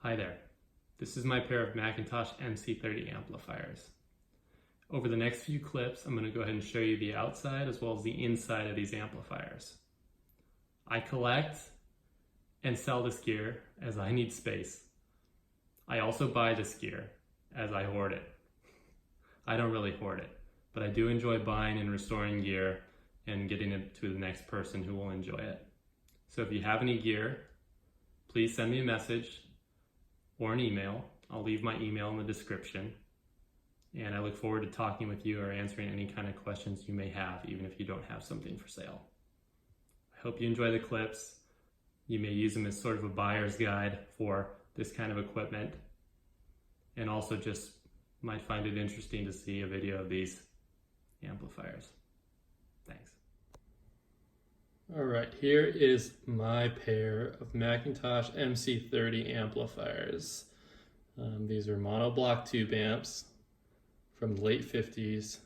Hi there. This is my pair of McIntosh MC-30 amplifiers. Over the next few clips, I'm going to go ahead and show you the outside as well as the inside of these amplifiers. I collect and sell this gear as I need space. I also buy this gear as I hoard it. I don't really hoard it, but I do enjoy buying and restoring gear and getting it to the next person who will enjoy it. So if you have any gear, please send me a message or an email. I'll leave my email in the description. And I look forward to talking with you or answering any kind of questions you may have, even if you don't have something for sale. I hope you enjoy the clips. You may use them as sort of a buyer's guide for this kind of equipment. And also just might find it interesting to see a video of these amplifiers. Thanks. All right, here is my pair of McIntosh MC-30 amplifiers. These are monoblock tube amps from the late 50s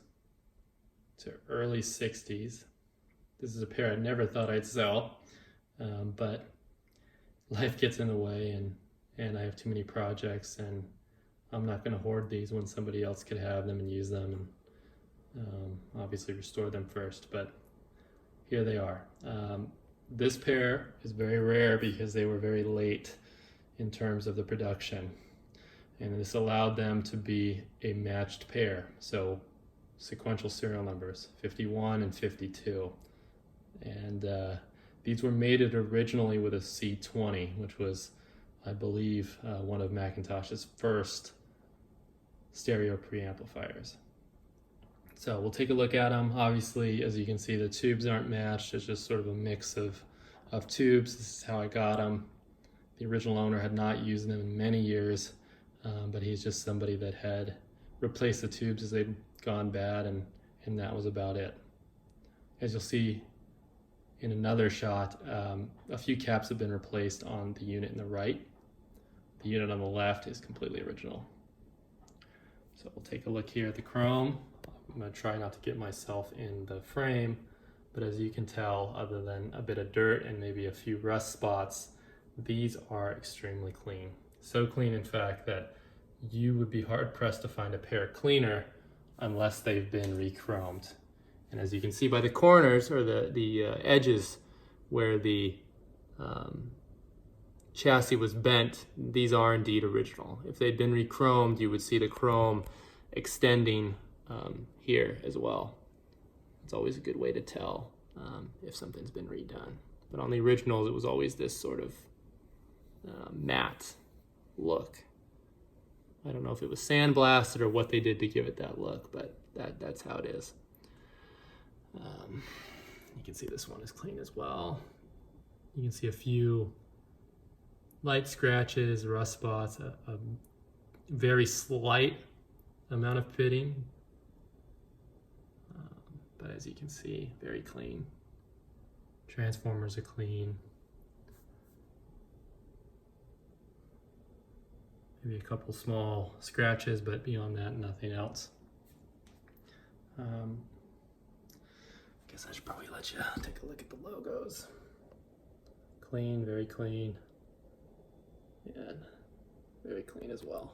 to early 60s. This is a pair I never thought I'd sell, but life gets in the way and I have too many projects, and I'm not going to hoard these when somebody else could have them and use them, and obviously restore them first, but here they are. This pair is very rare because they were very late in terms of the production, and this allowed them to be a matched pair, so sequential serial numbers 51 and 52, and these were mated originally with a C20, which was, I believe, one of McIntosh's first stereo preamplifiers. So we'll take a look at them. Obviously, as you can see, the tubes aren't matched. It's just sort of a mix of tubes. This is how I got them. The original owner had not used them in many years, but he's just somebody that had replaced the tubes as they'd gone bad, and that was about it. As you'll see in another shot, a few caps have been replaced on the unit in the right. The unit on the left is completely original. So we'll take a look here at the chrome. I'm going to try not to get myself in the frame, but as you can tell, other than a bit of dirt and maybe a few rust spots, these are extremely clean. So clean, in fact, that you would be hard-pressed to find a pair cleaner unless they've been re-chromed. And as you can see by the corners, or the edges where the chassis was bent, these are indeed original. If they'd been re-chromed, you would see the chrome extending here as well. It's always a good way to tell if something's been redone. But on the originals, it was always this sort of matte look. I don't know if it was sandblasted or what they did to give it that look, but that's how it is. You can see this one is clean as well. You can see a few light scratches, rust spots, a very slight amount of pitting, but as you can see, very clean. Transformers are clean. Maybe a couple small scratches, but beyond that, nothing else. I guess I should probably let you take a look at the logos. Clean, very clean, and very clean as well.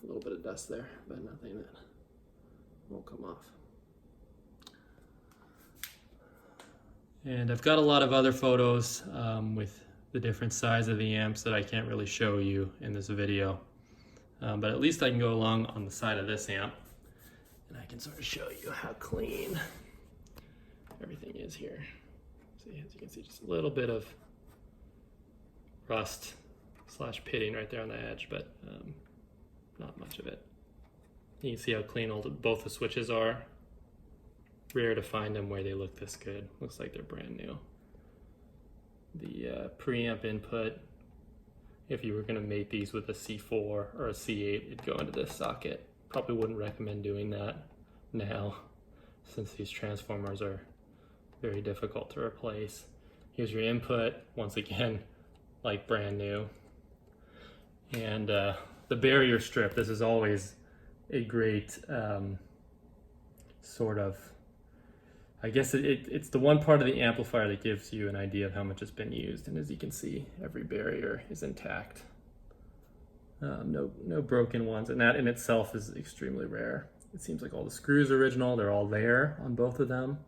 A little bit of dust there, but nothing that won't come off. And I've got a lot of other photos with the different size of the amps that I can't really show you in this video. But at least I can go along on the side of this amp, and I can sort of show you how clean everything is here. See, as you can see, just a little bit of rust / pitting right there on the edge, but not much of it. You can see how clean both the switches are. Rare to find them where they look this good. Looks like they're brand new. The preamp input, if you were going to mate these with a C4 or a C8, it'd go into this socket. Probably wouldn't recommend doing that now, since these transformers are very difficult to replace. Here's your input, once again, like brand new. And the barrier strip, this is always a great sort of, I guess it's the one part of the amplifier that gives you an idea of how much it's been used. And as you can see, every barrier is intact. No broken ones, and that in itself is extremely rare. It seems like all the screws are original, they're all there on both of them.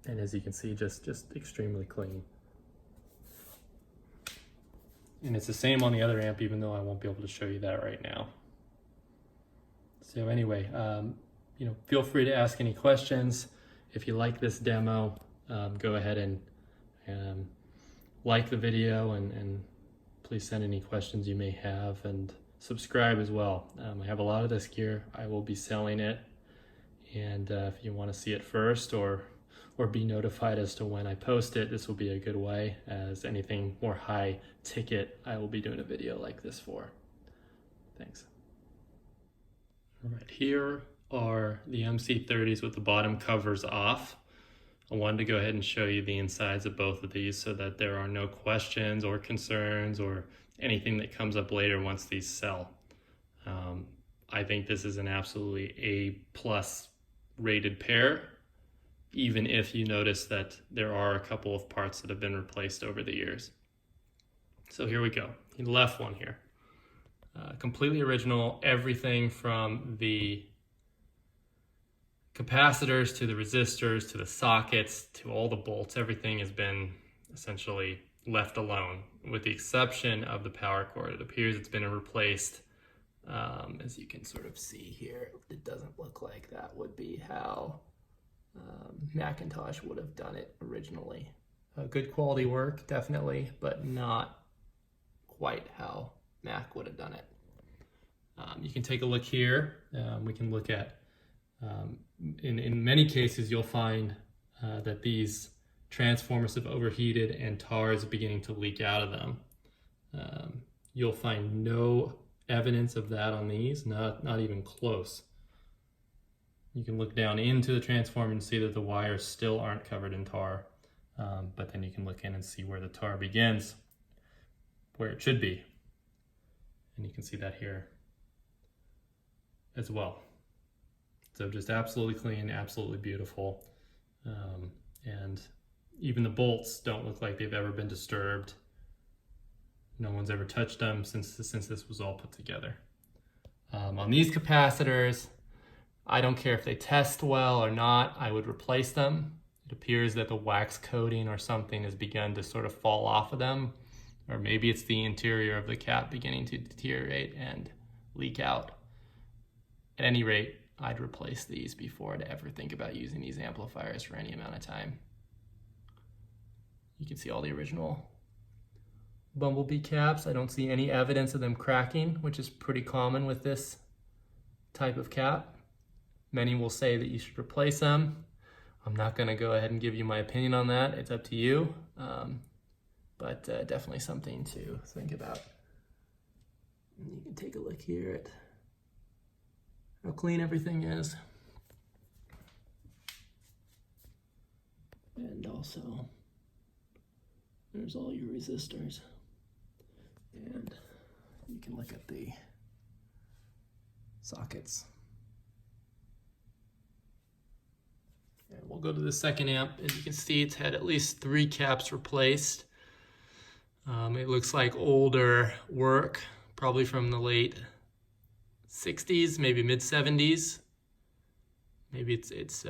And as you can see, just extremely clean. And it's the same on the other amp, even though I won't be able to show you that right now. So anyway, feel free to ask any questions. If you like this demo, go ahead and like the video, and please send any questions you may have, and subscribe as well. I have a lot of this gear. I will be selling it, and if you want to see it first or be notified as to when I post it, this will be a good way, as anything more high ticket I will be doing a video like this for. Thanks. All right, here are the MC-30s with the bottom covers off. I wanted to go ahead and show you the insides of both of these so that there are no questions or concerns or anything that comes up later once these sell. I think this is an absolutely A+ rated pair, even if you notice that there are a couple of parts that have been replaced over the years. So here we go. The left one here. Completely original, everything from the capacitors to the resistors to the sockets to all the bolts, everything has been essentially left alone, with the exception of the power cord. It appears it's been replaced. As you can sort of see here, it doesn't look like that would be how McIntosh would have done it originally. Good quality work, definitely, but not quite how Mac would have done it. You can take a look here. We can look at, in many cases, you'll find that these transformers have overheated and tar is beginning to leak out of them. You'll find no evidence of that on these, not even close. You can look down into the transformer and see that the wires still aren't covered in tar, but then you can look in and see where the tar begins, where it should be. And you can see that here as well. So just absolutely clean, absolutely beautiful. And even the bolts don't look like they've ever been disturbed. No one's ever touched them since this was all put together. On these capacitors, I don't care if they test well or not, I would replace them. It appears that the wax coating or something has begun to sort of fall off of them, or maybe it's the interior of the cap beginning to deteriorate and leak out. At any rate, I'd replace these before I'd ever think about using these amplifiers for any amount of time. You can see all the original Bumblebee caps. I don't see any evidence of them cracking, which is pretty common with this type of cap. Many will say that you should replace them. I'm not going to go ahead and give you my opinion on that. It's up to you, but definitely something to think about. And you can take a look here at how clean everything is. And also, there's all your resistors. And you can look at the sockets. And we'll go to the second amp. As you can see, it's had at least 3 caps replaced. It looks like older work, probably from the late 60s, maybe mid 70s. Maybe it's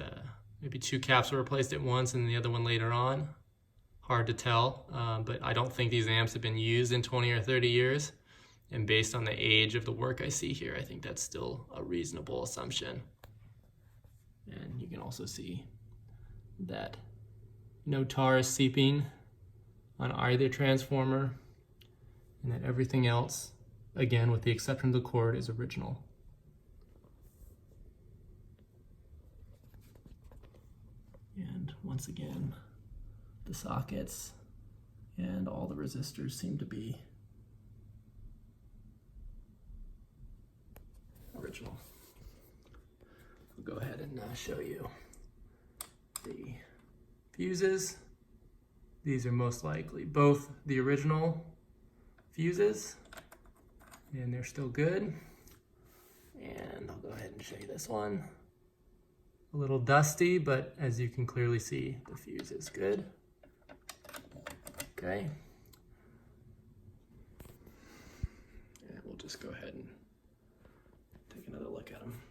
maybe 2 caps were replaced at once and the other one later on. Hard to tell, but I don't think these amps have been used in 20 or 30 years. And based on the age of the work I see here, I think that's still a reasonable assumption. And you can also see that no tar is seeping on either transformer, and that everything else, again with the exception of the cord, is original. And once again, the sockets and all the resistors seem to be original. I'll go ahead and show you the fuses. These are most likely both the original fuses, and they're still good. And I'll go ahead and show you this one. A little dusty, but as you can clearly see, the fuse is good. Okay. just go ahead and take another look at them.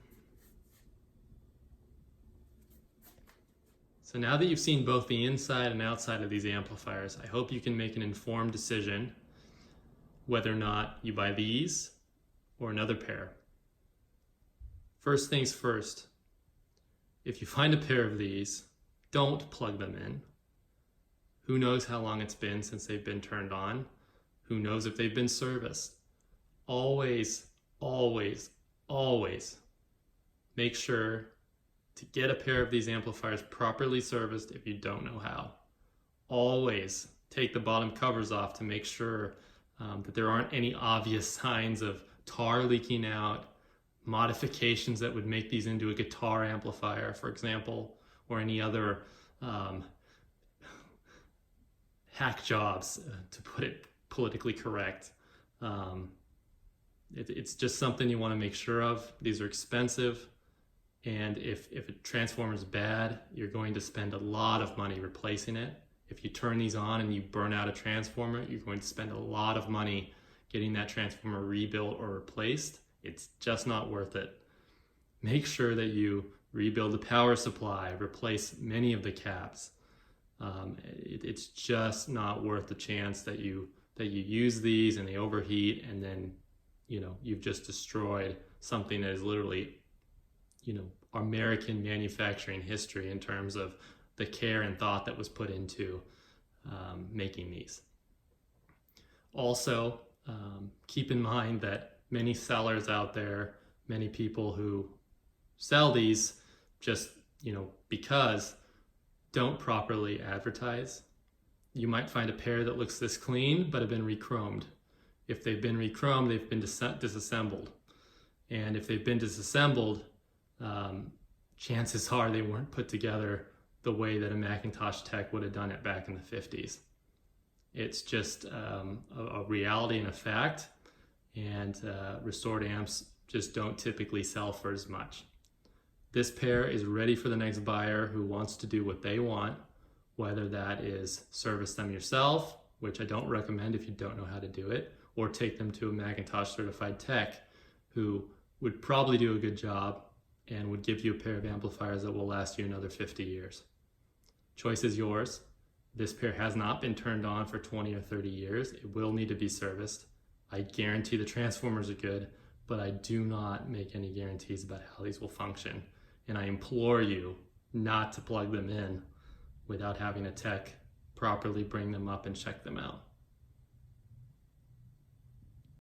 So now that you've seen both the inside and outside of these amplifiers, I hope you can make an informed decision whether or not you buy these or another pair. First things first, if you find a pair of these, don't plug them in. Who knows how long it's been since they've been turned on? Who knows if they've been serviced? Always, always, always make sure to get a pair of these amplifiers properly serviced if you don't know how. Always take the bottom covers off to make sure that there aren't any obvious signs of tar leaking out, modifications that would make these into a guitar amplifier, for example, or any other hack jobs, to put it politically correct. It's just something you want to make sure of. These are expensive, and if a transformer is bad, you're going to spend a lot of money replacing it. If you turn these on and you burn out a transformer, you're going to spend a lot of money getting that transformer rebuilt or replaced. It's just not worth it. Make sure that you rebuild the power supply, replace many of the caps. It's just not worth the chance that you use these and they overheat, and then you've just destroyed something that is literally American manufacturing history in terms of the care and thought that was put into making these. Also, keep in mind that many sellers out there, many people who sell these just because don't properly advertise. You might find a pair that looks this clean but have been re-chromed. If they've been re-chromed, they've been disassembled. And if they've been disassembled, chances are they weren't put together the way that a McIntosh tech would have done it back in the 50s. It's just a reality and a fact, and restored amps just don't typically sell for as much. This pair is ready for the next buyer who wants to do what they want, whether that is service them yourself, which I don't recommend if you don't know how to do it, or take them to a McIntosh certified tech who would probably do a good job and would give you a pair of amplifiers that will last you another 50 years. Choice is yours. This pair has not been turned on for 20 or 30 years. It will need to be serviced. I guarantee the transformers are good, but I do not make any guarantees about how these will function. And I implore you not to plug them in without having a tech properly bring them up and check them out.